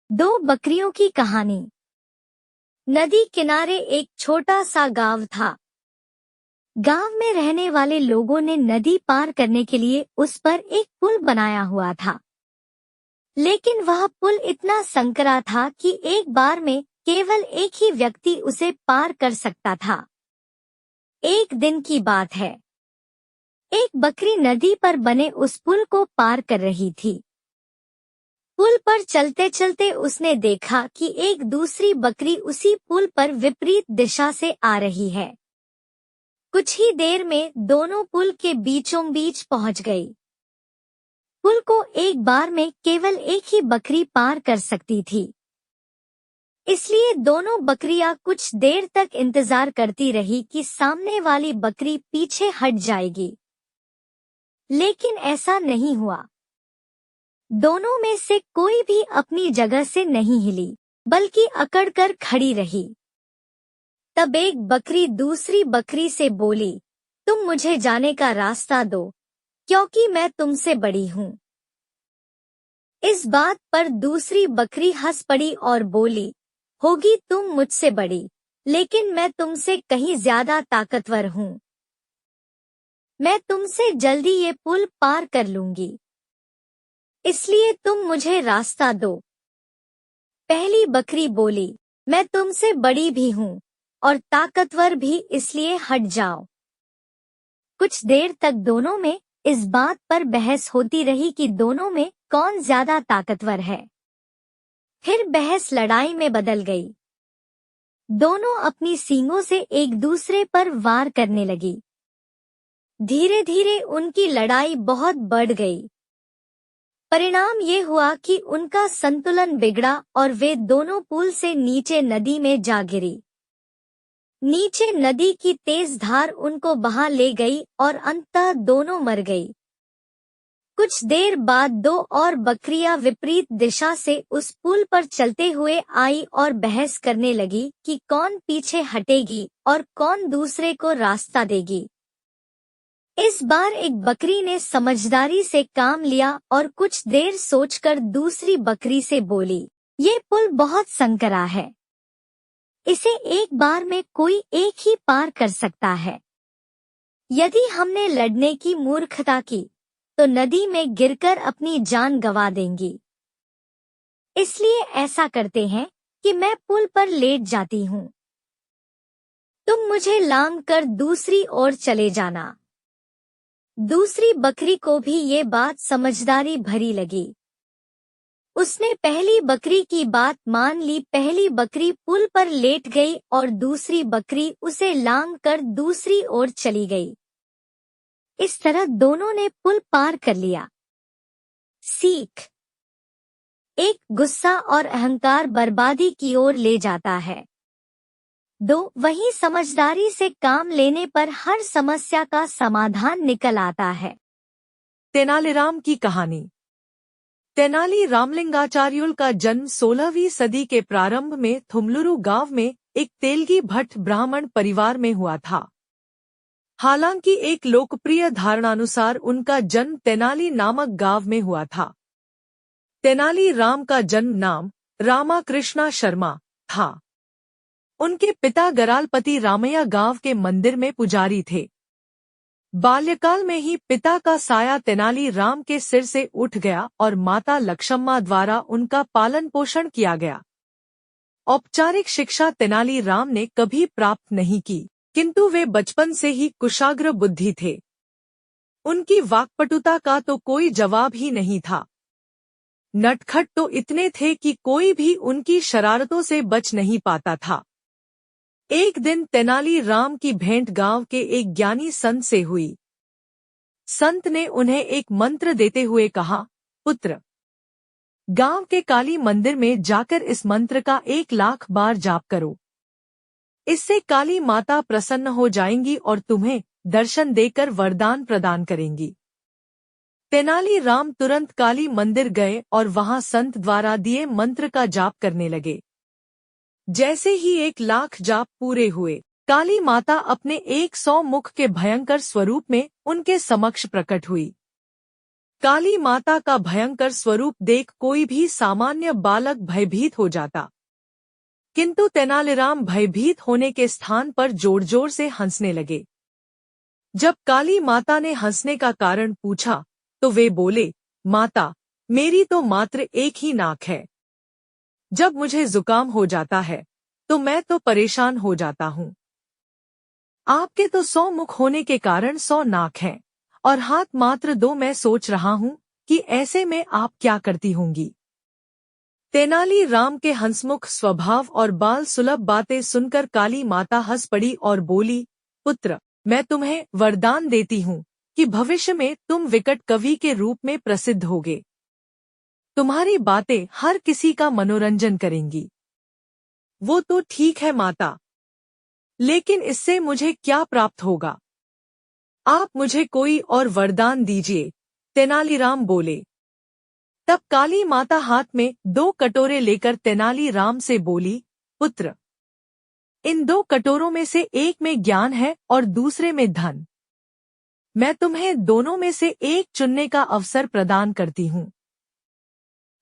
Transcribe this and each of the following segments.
दो बकरियों की कहानी। नदी किनारे एक छोटा सा गांव था। गांव में रहने वाले लोगों ने नदी पार करने के लिए उस पर एक पुल बनाया हुआ था। लेकिन वह पुल इतना संकरा था कि एक बार में केवल एक ही व्यक्ति उसे पार कर सकता था। एक दिन की बात है। एक बकरी नदी पर बने उस पुल को पार कर रही थी। पुल पर चलते चलते उसने देखा कि एक दूसरी बकरी उसी पुल पर विपरीत दिशा से आ रही है। कुछ ही देर में दोनों पुल के बीचों बीच पहुंच गई। पुल को एक बार में केवल एक ही बकरी पार कर सकती थी। इसलिए दोनों बकरियां कुछ देर तक इंतजार करती रही कि सामने वाली बकरी पीछे हट जाएगी। लेकिन ऐसा नहीं हुआ। दोनों में से कोई भी अपनी जगह से नहीं हिली, बल्कि अकड़कर खड़ी रही। तब एक बकरी दूसरी बकरी से बोली, तुम मुझे जाने का रास्ता दो, क्योंकि मैं तुमसे बड़ी हूँ। इस बात पर दूसरी बकरी हंस पड़ी और बोली, होगी तुम मुझसे बड़ी, लेकिन मैं तुमसे कहीं ज्यादा ताकतवर हूँ। मैं तुमसे जल्दी ये पुल पार कर लूंगी, इसलिए तुम मुझे रास्ता दो। पहली बकरी बोली, मैं तुमसे बड़ी भी हूँ और ताकतवर भी, इसलिए हट जाओ। कुछ देर तक दोनों में इस बात पर बहस होती रही कि दोनों में कौन ज्यादा ताकतवर है। फिर बहस लड़ाई में बदल गई। दोनों अपनी सींगों से एक दूसरे पर वार करने लगी। धीरे धीरे उनकी लड़ाई बहुत बढ़ गई। परिणाम ये हुआ कि उनका संतुलन बिगड़ा और वे दोनों पुल से नीचे नदी में जा गिरी। नीचे नदी की तेज धार उनको बहा ले गई और अंततः दोनों मर गई। कुछ देर बाद दो और बकरियां विपरीत दिशा से उस पुल पर चलते हुए आई और बहस करने लगी कि कौन पीछे हटेगी और कौन दूसरे को रास्ता देगी। इस बार एक बकरी ने समझदारी से काम लिया और कुछ देर सोचकर दूसरी बकरी से बोली, ये पुल बहुत संकरा है। इसे एक बार में कोई एक ही पार कर सकता है। यदि हमने लड़ने की मूर्खता की, तो नदी में गिरकर अपनी जान गंवा देंगी। इसलिए ऐसा करते हैं कि मैं पुल पर लेट जाती हूँ। तुम मुझे लांघ कर दूसरी ओर चले जाना। दूसरी बकरी को भी ये बात समझदारी भरी लगी। उसने पहली बकरी की बात मान ली। पहली बकरी पुल पर लेट गई और दूसरी बकरी उसे लांघ कर दूसरी ओर चली गई। इस तरह दोनों ने पुल पार कर लिया। सीख: एक, गुस्सा और अहंकार बर्बादी की ओर ले जाता है। 2, वहीं समझदारी से काम लेने पर हर समस्या का समाधान निकल आता है। तेनालीराम की कहानी। तेनाली रामलिंगाचार्युल का जन्म 16वीं सदी के प्रारंभ में थुमलुरु गांव में एक तेलगी भट्ट ब्राह्मण परिवार में हुआ था। हालांकि एक लोकप्रिय धारणानुसार उनका जन्म तेनाली नामक गांव में हुआ था। तेनाली राम का जन्म नाम रामाकृष्णा शर्मा था। उनके पिता गरालपति रामैया गांव के मंदिर में पुजारी थे। बाल्यकाल में ही पिता का साया तेनाली राम के सिर से उठ गया और माता लक्ष्मम्मा द्वारा उनका पालन पोषण किया गया। औपचारिक शिक्षा तेनाली राम ने कभी प्राप्त नहीं की, किंतु वे बचपन से ही कुशाग्र बुद्धि थे। उनकी वाक्पटुता का तो कोई जवाब ही नहीं था। नटखट तो इतने थे कि कोई भी उनकी शरारतों से बच नहीं पाता था। एक दिन तेनाली राम की भेंट गांव के एक ज्ञानी संत से हुई। संत ने उन्हें एक मंत्र देते हुए कहा, पुत्र, गांव के काली मंदिर में जाकर इस मंत्र का 1,00,000 बार जाप करो। इससे काली माता प्रसन्न हो जाएंगी और तुम्हें दर्शन देकर वरदान प्रदान करेंगी। तेनाली राम तुरंत काली मंदिर गए और वहां संत द्वारा दिए मंत्र का जाप करने लगे। जैसे ही 1,00,000 जाप पूरे हुए, काली माता अपने 100 मुख के भयंकर स्वरूप में उनके समक्ष प्रकट हुई। काली माता का भयंकर स्वरूप देख कोई भी सामान्य बालक भयभीत हो जाता, किंतु तेनालीराम भयभीत होने के स्थान पर जोर जोर से हंसने लगे। जब काली माता ने हंसने का कारण पूछा तो वे बोले, माता, मेरी तो मात्र एक ही नाक है। जब मुझे जुकाम हो जाता है तो मैं तो परेशान हो जाता हूँ। आपके तो 100 मुख होने के कारण 100 नाक हैं और हाथ मात्र 2। मैं सोच रहा हूँ कि ऐसे में आप क्या करती होंगी। तेनाली राम के हंसमुख स्वभाव और बाल सुलभ बातें सुनकर काली माता हंस पड़ी और बोली, पुत्र, मैं तुम्हें वरदान देती हूँ कि भविष्य में तुम विकट कवि के रूप में प्रसिद्ध होगे। तुम्हारी बातें हर किसी का मनोरंजन करेंगी। वो तो ठीक है माता, लेकिन इससे मुझे क्या प्राप्त होगा? आप मुझे कोई और वरदान दीजिए, तेनालीराम बोले। तब काली माता हाथ में 2 कटोरे लेकर तेनालीराम से बोली, पुत्र, इन 2 कटोरों में से एक में ज्ञान है और दूसरे में धन। मैं तुम्हें दोनों में से एक चुनने का अवसर प्रदान करती हूँ।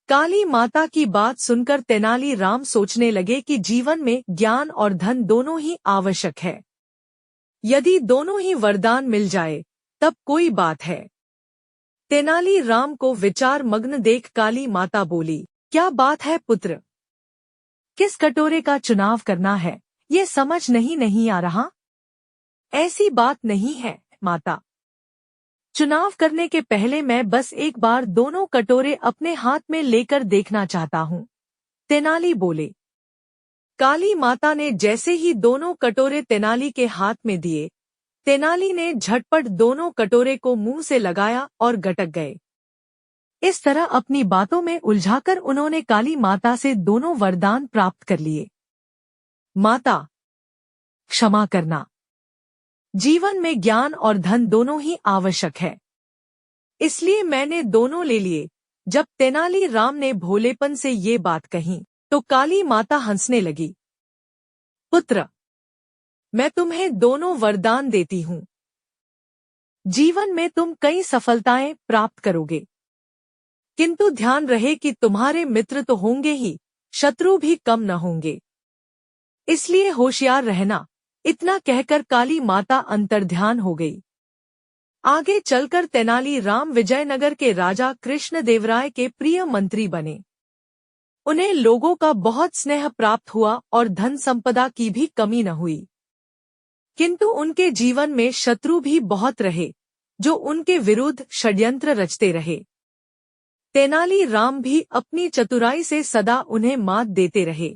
काली माता की बात सुनकर तेनालीराम सोचने लगे कि जीवन में ज्ञान और धन दोनों ही आवश्यक है। यदि दोनों ही वरदान मिल जाए तब कोई बात है। तेनालीराम को विचार मग्न देख काली माता बोली, क्या बात है पुत्र? किस कटोरे का चुनाव करना है ये समझ नहीं आ रहा। ऐसी बात नहीं है माता। चुनाव करने के पहले मैं बस एक बार दोनों कटोरे अपने हाथ में लेकर देखना चाहता हूँ, तेनाली बोले। काली माता ने जैसे ही दोनों कटोरे तेनाली के हाथ में दिए, तेनाली ने झटपट दोनों कटोरे को मुंह से लगाया और गटक गए। इस तरह अपनी बातों में उलझाकर उन्होंने काली माता से दोनों वरदान प्राप्त कर लिए। माता, क्षमा करना। जीवन में ज्ञान और धन दोनों ही आवश्यक है, इसलिए मैंने दोनों ले लिए। जब तेनालीराम ने भोलेपन से ये बात कही तो काली माता हंसने लगी। पुत्र, मैं तुम्हें दोनों वरदान देती हूँ। जीवन में तुम कई सफलताएं प्राप्त करोगे, किंतु ध्यान रहे कि तुम्हारे मित्र तो होंगे ही, शत्रु भी कम न होंगे, इसलिए होशियार रहना। इतना कहकर काली माता अंतर्ध्यान हो गई। आगे चलकर तेनालीराम विजयनगर के राजा कृष्णदेवराय के प्रिय मंत्री बने। उन्हें लोगों का बहुत स्नेह प्राप्त हुआ और धन संपदा की भी कमी न हुई, किंतु उनके जीवन में शत्रु भी बहुत रहे जो उनके विरुद्ध षड्यंत्र रचते रहे। तेनालीराम भी अपनी चतुराई से सदा उन्हें मात देते रहे।